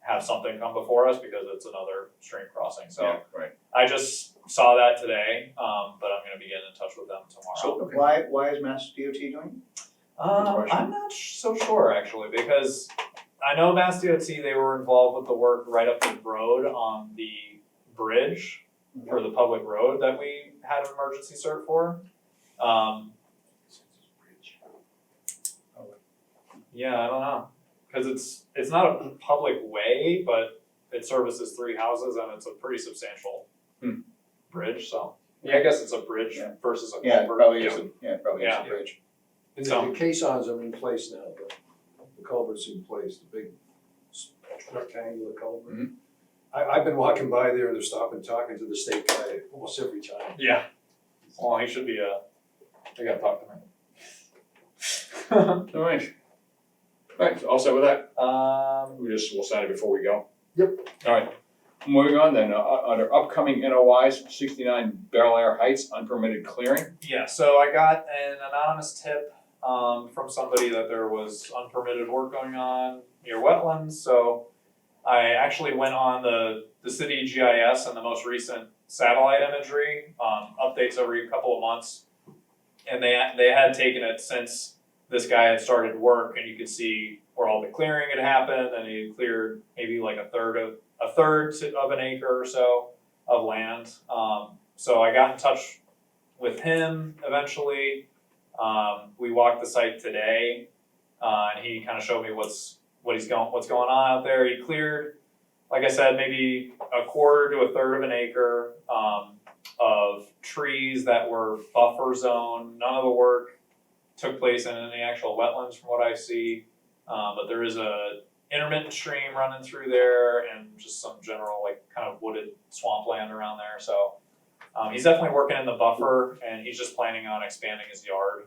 have something come before us because it's another stream crossing, so. Yeah, right. I just saw that today, but I'm gonna be getting in touch with them tomorrow. So why is Mass DOT doing it? question. I'm not so sure actually, because I know Mass DOT, they were involved with the work right up the road on the bridge for the public road that we had an emergency cert for. Yeah, I don't know, cause it's not a public way, but it services 3 houses and it's a pretty substantial bridge, so. Yeah, I guess it's a bridge Yeah. versus a culvert. Yeah, it probably is, it probably is Yeah. a bridge. And So- the caissons are in place now, the culvert's in place, the big rectangular culvert. Mhm. I've been walking by there and they're stopping, talking to the state guy almost every time. Yeah. Well, he should be they gotta talk to me. Alright. Alright, so all set with that? We'll sign it before we go. Yep. Alright, moving on then, under upcoming NOIs, 69 Barrel Air Heights, unpermitted clearing. Yeah, so I got an anonymous tip from somebody that there was unpermitted work going on near wetlands, so I actually went on the city GIS and the most recent satellite imagery, updates every couple of months. And they had taken it since this guy had started work, and you could see where all the clearing had happened, and he cleared maybe like a third of an acre or so of land. So I got in touch with him eventually. We walked the site today, and he kind of showed me what's going on out there. He cleared, like I said, maybe a quarter to a third of an acre of trees that were buffer zone. None of the work took place in any actual wetlands from what I see, but there is a intermittent stream running through there and just some general like kind of wooded swampland around there. So he's definitely working in the buffer, and he's just planning on expanding his yard.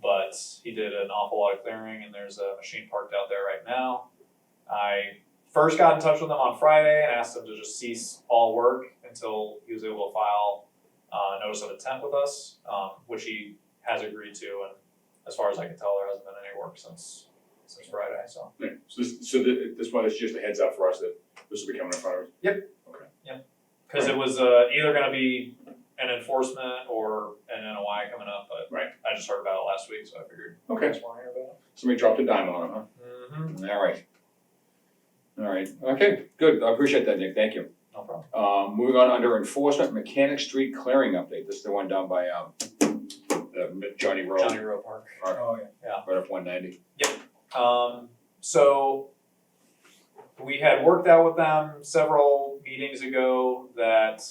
But he did an awful lot of clearing, and there's a machine parked out there right now. I first got in touch with him on Friday and asked him to just cease all work until he was able to file notice of intent with us, which he has agreed to. And as far as I can tell, there hasn't been any work since Friday. So Yeah. So this one is just a heads up for us that this will be coming in front of us. because it was either going to be an enforcement or an NOI coming up, but Right. I just heard about it last week, so I figured I Okay, just want to hear about somebody dropped a dime on him, huh? it. Mm-hmm. All right, okay, good, I appreciate that, Nick, thank you. No problem. Moving on under enforcement, Mechanic Street clearing update, this is the one down by, Johnny Road. Johnny Rowe Park. Oh, yeah. Right up 190. So we had worked out with them several meetings ago that,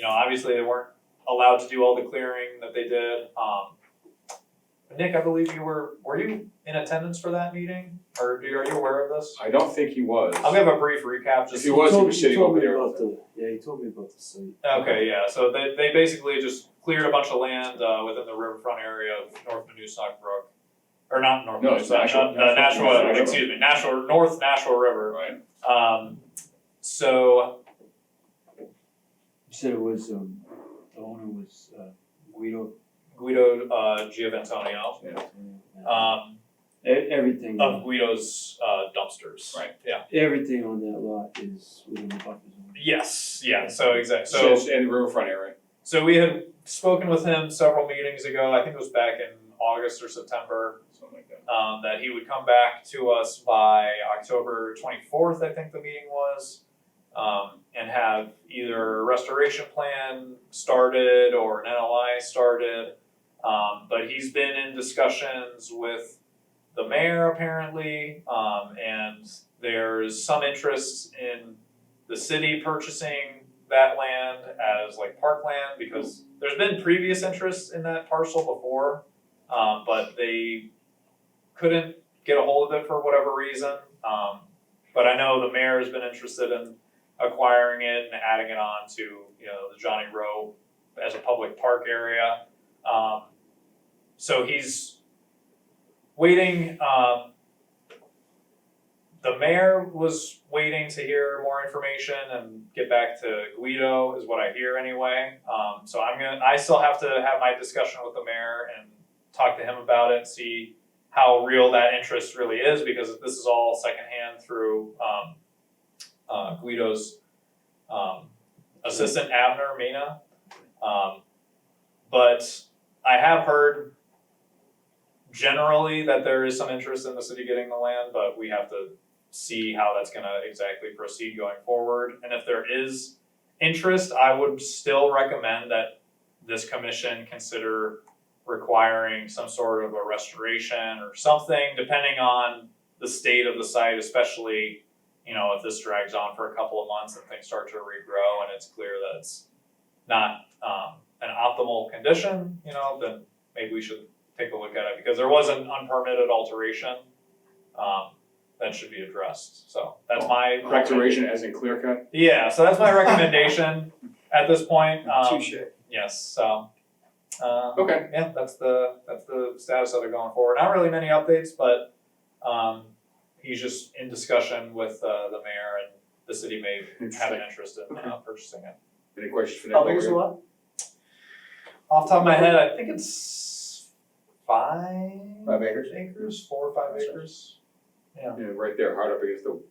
obviously they weren't allowed to do all the clearing that they did. Nick, I believe were you in attendance for that meeting? Or are you aware of this? I don't think he was. I'll give a brief recap, If just. he was, he was sitting over there. He told me about the site. Okay, yeah, so they basically just cleared a bunch of land, within the riverfront area of North Manoosoc Brook. Or not North No, it's Manoosoc, North Nashua River. Right. So, You said it was, the owner was, Guido. Gioventonio, Everything, of Guido's dumpsters. Right. Yeah. everything on that lot is within the buffer zone. Yes, yeah, so exactly, So it's in the riverfront area. so we had spoken with him several meetings ago, I think it was back in August or September, Something like that. that he would come back to us by October 24th, I think the meeting was, and have either a restoration plan started or an NOI started. But he's been in discussions with the mayor apparently, and there's some interest in the city purchasing that land as like parkland, because there's been previous interest in that parcel before, but they couldn't get a hold of it for whatever reason. But I know the mayor has been interested in acquiring it and adding it on to, the Johnny Rowe as a public park area. So he's waiting, the mayor was waiting to hear more information and get back to Guido, is what I hear anyway. So I still have to have my discussion with the mayor and talk to him about it, see how real that interest really is, because this is all secondhand through Guido's assistant Abner Mena. But I have heard generally that there is some interest in the city getting the land, but we have to see how that's gonna exactly proceed going forward. And if there is interest, I would still recommend that this commission consider requiring some sort of a restoration or something, depending on the state of the site, especially, if this drags on for a couple of months and things start to regrow and it's clear that it's not an optimal condition, then maybe we should take a look at it, because there was an unpermitted alteration that should be addressed. So that's my Restoration as in clear cut? Yeah, so that's my recommendation at this point. Touche. Yes, so Okay. yeah, that's the status of it going forward. Not really many updates, but he's just in discussion with the mayor, and the city may have an interest in purchasing it. Any questions for Nick? How big is the lot? Off the top of my head, I think it's 5 5 acres? 4 or 5 acres. Yeah, right there, hard up against the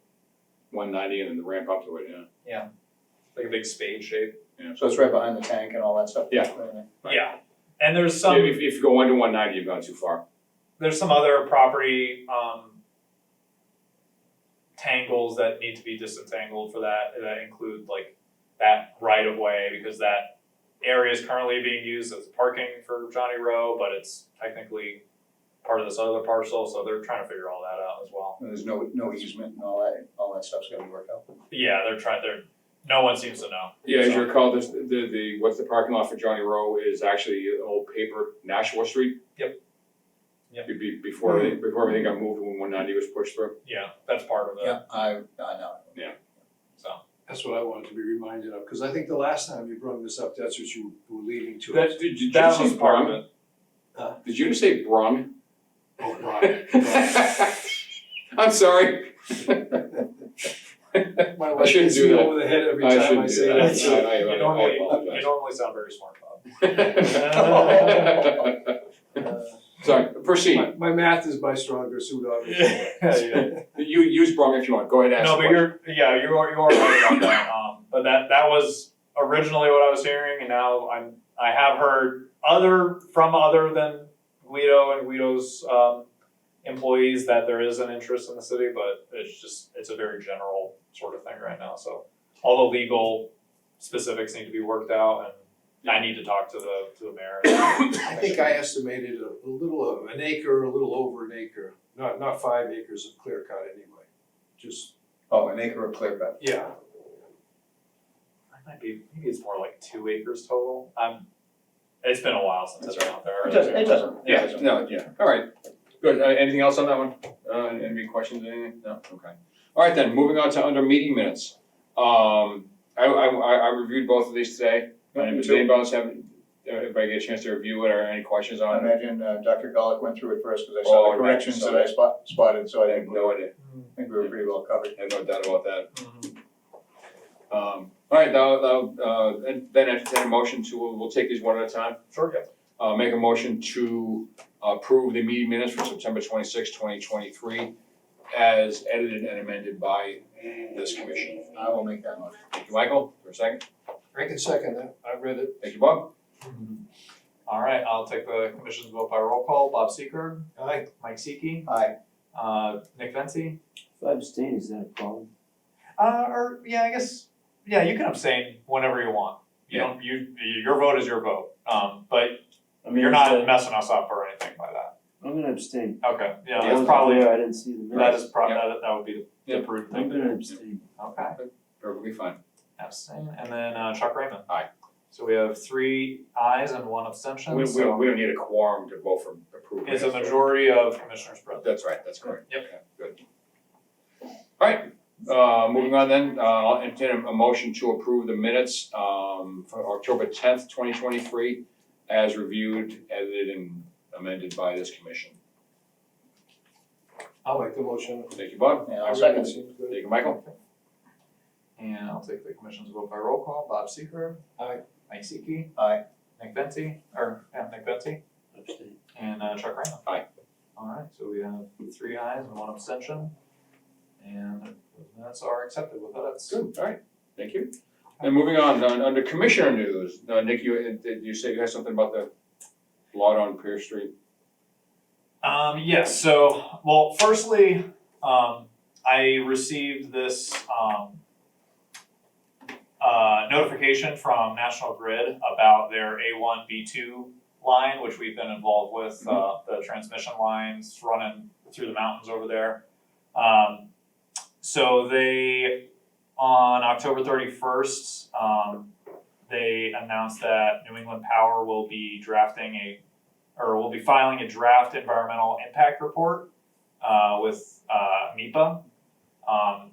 190 and then the ramp up to it, yeah. Like a big spade shape. So it's right behind the tank and all that stuff? Yeah. Right. Yeah, and there's some. If you go under 190, you've gone too far. There's some other property tangles that need to be disentangled for that include like that right of way, because that area is currently being used as parking for Johnny Rowe, but it's technically part of this other parcel, so they're trying to figure all that out as well. There's no easement and all that stuff's gotta be worked out. Yeah, no one seems to know. Yeah, as So- you recall, the what's the parking lot for Johnny Rowe is actually an old paper Nashua Street. Yep. Yep. Before everything got moved when 190 was pushed through. Yeah, that's part of it, I know. so. That's what I wanted to be reminded of, because I think the last time you brought this up, that's what you were leading to. Did you That say was part of Brung? it. Did you just say Brung? Oh, right. I'm sorry. My I wife shouldn't hits do me that. over the head every I time I shouldn't say do that. that. I You normally sound very smart, Bob. Sorry, proceed. My math is my stronger suit, obviously. Yeah. You use Brung if you want, go ahead and ask No, the but question. you are right about that, but that was originally what I was hearing, and now I have heard other than Guido and Guido's, employees that there is an interest in the city, but it's a very general sort of thing right now, so all the legal specifics need to be worked out, and I need to talk to the mayor. I think I estimated a little, an acre, a little over an acre, not 5 acres of clear cut anyway, just, Oh, an acre of clear cut. yeah. Maybe it's more like 2 acres total. It's been a while since I've been out there. It doesn't. Yeah, no, yeah, all right, good, anything else on that one? Any questions, anything? No, okay. All right then, moving on to under meeting minutes. I reviewed both of these today, and if anybody else everybody get a chance to review it or any questions I on it? imagine Dr. Golick went through it first, because I Oh, saw I the corrections saw that I that. spotted, so I I have no idea, think we were pretty well covered. I have no doubt about that. Mhm. All right, then entertain a motion we'll take these one at a time. Sure, yeah. Make a motion to approve the meeting minutes for September 26, 2023, as edited and amended by this commission. I will make that motion. Thank you, Michael, for a second. I can second that, I read it. Thank you, Bob. All right, I'll take the commission's vote by roll call. Bob Seeker, Aye. Mike Seeky, Aye. Nick Vency. If I abstain, is that a problem? I guess, yeah, you can abstain whenever you want. Your vote is your vote, but I mean, you're is not that- messing us up or anything by that. I'm gonna abstain. Okay, yeah, I that's wasn't probably, there, I didn't see the minutes. that is Yeah. that would be the Yeah. prudent I'm thing to gonna do. abstain. Okay, Perfectly fine. abstain, and then Chuck Raymond. Aye. So we have 3 ayes and 1 abstention, We so don't need a quorum to vote for approval. it's a majority of commissioners present. That's right, that's correct. Yep. Okay, good. All right, moving on then, I'll entertain a motion to approve the minutes, for October 10th, 2023, as reviewed, edited, and amended by this commission. I'll make the motion. Thank you, Bob. Yeah, I I'll read second it, it. seems good. Thank you, Michael. And I'll take the commission's vote by roll call. Bob Seeker. Aye. Mike Seeky. Aye. Nick Vency, Nick Vency, Abstain. and Chuck Raymond. Aye. Alright, so we have 3 ayes and 1 abstention. And those minutes are accepted with edits. Good, all right, thank you. And moving on, under commissioner news, Nick, you say you had something about the lot on Pierce Street? Yes, so, well, firstly, I received this, notification from National Grid about their A1, B2 line, which we've been involved with, the transmission lines running through the mountains over there. So they, on October 31st, they announced that New England Power will be filing a draft environmental impact report with NEPA.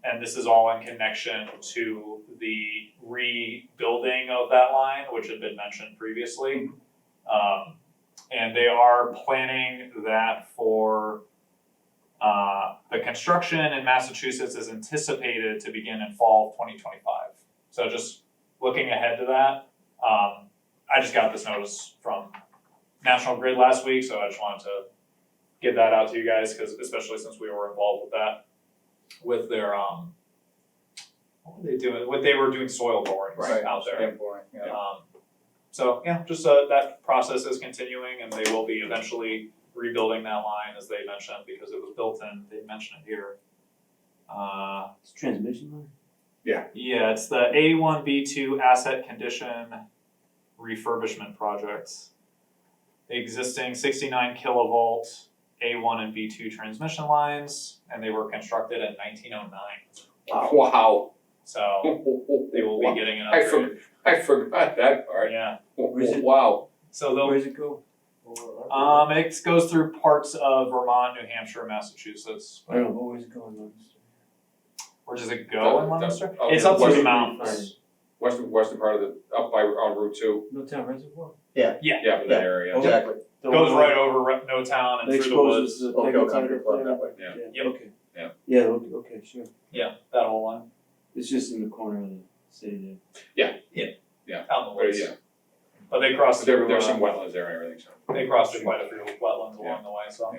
And this is all in connection to the rebuilding of that line, which had been mentioned previously. And they are planning that for the construction in Massachusetts is anticipated to begin in fall of 2025. So just looking ahead to that, I just got this notice from National Grid last week, so I just wanted to get that out to you guys, because especially since we were involved with that, with their what were they doing? What they were doing soil borings out there. Yeah, boring, yeah. So yeah, just that process is continuing, and they will be eventually rebuilding that line, as they mentioned, because it was built in. They mentioned it here. It's a transmission line? Yeah, it's the A1B2 asset condition refurbishment project. The existing 69 kilovolt A1 and B2 transmission lines, and they were constructed in 1909. Wow. So they will be getting an I upgrade. I forgot that part. Yeah. Where's it? Wow. So they'll Where does it go? it goes through parts of Vermont, New Hampshire, and Massachusetts. I don't know, where's it going? Where does it go in The- Leominster? oh, It's up to the western- mountains. Western part of up by, on Route 2. No Town Reservoir? Yeah, in that area. Exactly. Goes right over No Town and It through the woods. exposes the Oak Hill Peggle Country Tiger Club there? that way. Yeah. Yep. Okay. Yeah. Yeah, okay, sure. Yeah, that whole line. It's just in the corner of the city Out in the But woods. yeah, But they crossed there, through, there's some wetlands there and everything, so. they crossed through quite a few wetlands along the way, so.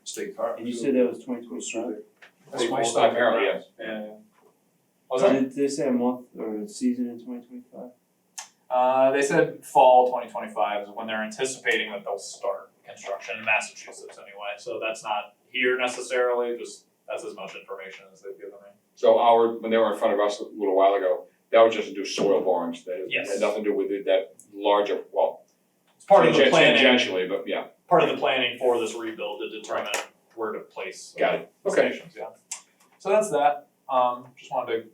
State there. park. And you said that was 2025? That's my Well, stuff. apparently, yes. Yeah. What's that? Did they say a month or a season in 2025? They said fall 2025 is when they're anticipating that they'll start construction in Massachusetts anyway, so that's not here necessarily, just that's as much information as they've given me. So when they were in front of us a little while ago, that was just to do soil borings, that Yes. had nothing to do with that larger, well, It's part of the planning, tangentially, but yeah, part of the planning for this rebuild to determine where to place got it, okay. stations, yeah. So that's that, just wanted to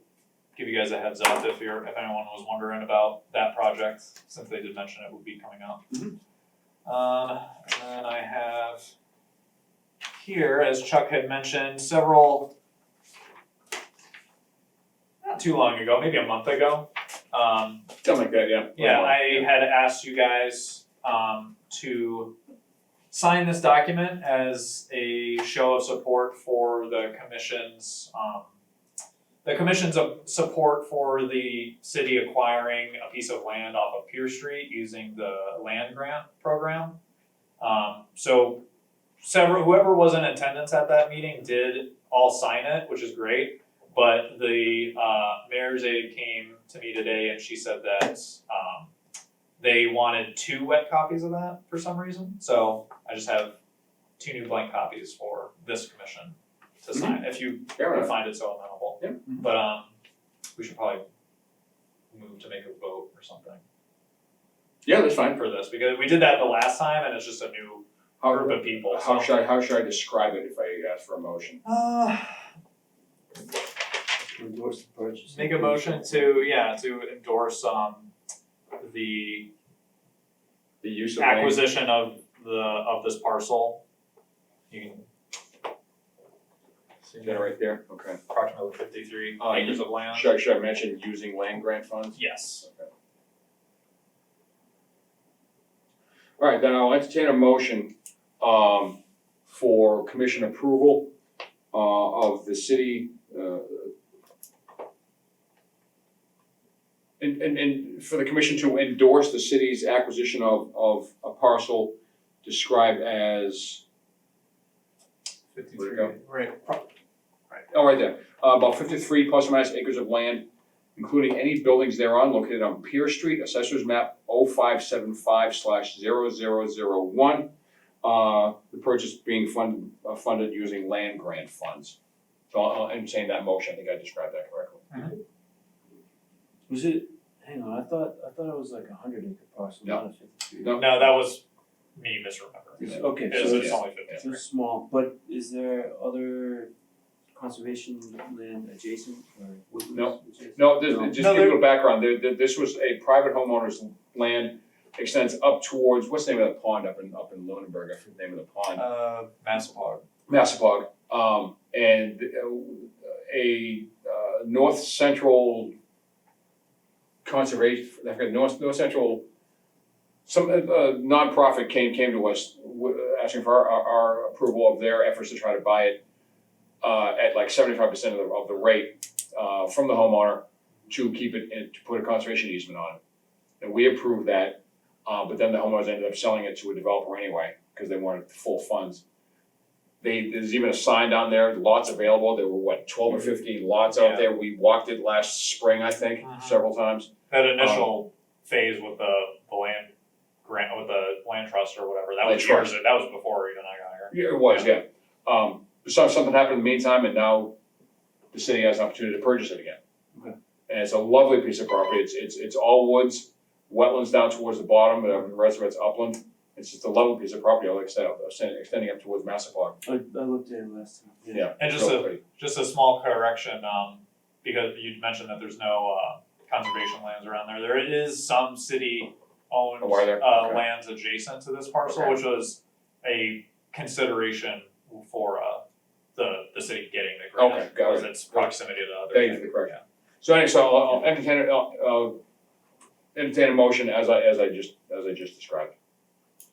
give you guys a heads up if anyone was wondering about that project, since they did mention it would be coming up. Mhm. And then I have here, as Chuck had mentioned, several, not too long ago, maybe a month ago, Something like that, yeah. yeah, I had asked you guys to sign this document as a show of support for the commission's support for the city acquiring a piece of land off of Pier Street using the land grant program. So whoever was in attendance at that meeting did all sign it, which is great. But the mayor's aide came to me today and she said that they wanted 2 wet copies of that for some reason. So I just have 2 new blank copies for this commission to sign, if you Fair enough. find it so amenable. Yeah. But we should probably move to make a vote or something Yeah, that's fine. for this, because we did that the last time and it's just a new group of people, so. How should I describe it if I ask for a motion? Endorse the purchase. Make a motion to endorse the The use of land? acquisition of this parcel. You can see Is that right there? Okay. approximately 53 acres of land. Should I mention using land grant funds? Yes. Okay. All right, then I'll entertain a motion for commission approval of the city and for the commission to endorse the city's acquisition of a parcel described as, where'd it go? Right. Oh, right there, about 53 plus or minus acres of land, including any buildings thereon located on Pier Street, Assessor's Map 0575/0001. The purchase being funded using land grant funds. So I'll entertain that motion, I think I described that correctly. Was it, hang on, I thought it was like 100 acre parcel, No. not a 53. No. No, that was me misremembering. Okay, It's, so it's it's, only 53. it's small, but is there other conservation land adjacent or woodlands No. adjacent? No, just No, to give you a little background, this was a private homeowner's land, extends up towards, what's the name of the pond up in Lunenburg, I forget the name of the pond. Massapog. Massapog, and a north central conservation, I forget, north central, some nonprofit came to us asking for our approval of their efforts to try to buy it at like 75% of the rate from the homeowner to keep it and to put a conservation easement on it. And we approved that, but then the homeowners ended up selling it to a developer anyway, because they wanted the full funds. There's even a sign down there, lots available, there were 12 or 15 lots out there, we walked it last spring, I think, several times. That initial phase with the land grant, with the land trust or whatever, that Land was years, trust. that was before even I got here. Yeah, it was, yeah. Something happened in the meantime, and now the city has an opportunity to purchase it again. Okay. And it's a lovely piece of property, it's all woods, wetlands down towards the bottom, the rest of it's upland. It's just a level piece of property, like I said, extending up towards Massapog. I looked at it last time, yeah. Yeah. And so just a small correction, because you mentioned that there's no, conservation lands around there. There is some city owned, Oh, are there? Okay. lands adjacent to this parcel, Okay. which was a consideration for, the city getting the grant. Okay, got it. Was its proximity to other. Thank you for the correction. So anyway, so I'll entertain a motion as I just described.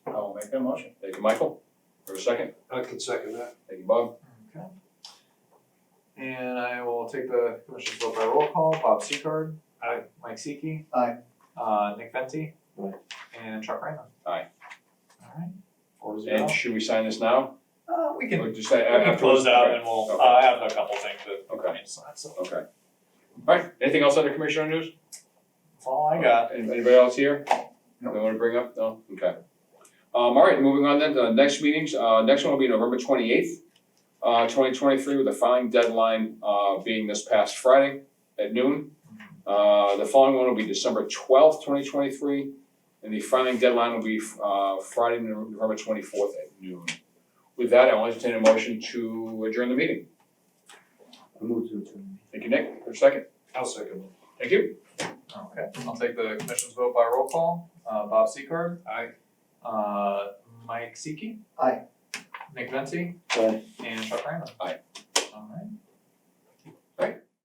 I will make that motion. Thank you, Michael. For a second. I can second that. Thank you, Bob. Okay. And I will take the commission's vote by roll call. Bob Seacard. Aye. Mike Seekey. Aye. Nick Venti. Aye. And Chuck Raymond. Aye. Alright, 4-0. And should we sign this now? We can, Or we just can close out okay. and we'll, Okay. I have a couple things that Okay. I need to sign, so Okay. Alright, anything else under commissioner news? that's all I got. Anybody else here? No. They wanna bring up? No? Okay. Alright, moving on then to the next meetings. Next one will be November 28th, 2023, with the filing deadline, being this past Friday at noon. The following one will be December 12th, 2023, and the filing deadline will be, Friday, November 24th at noon. With that, I will entertain a motion to adjourn the meeting. I moved to adjourn. Thank you, Nick, for a second. I'll second Thank you. Okay, I'll take the commission's vote by roll call. Bob Seacard. Aye. Mike Seekey. Aye. Nick Venti. Aye. And Chuck Raymond. Aye. Alright,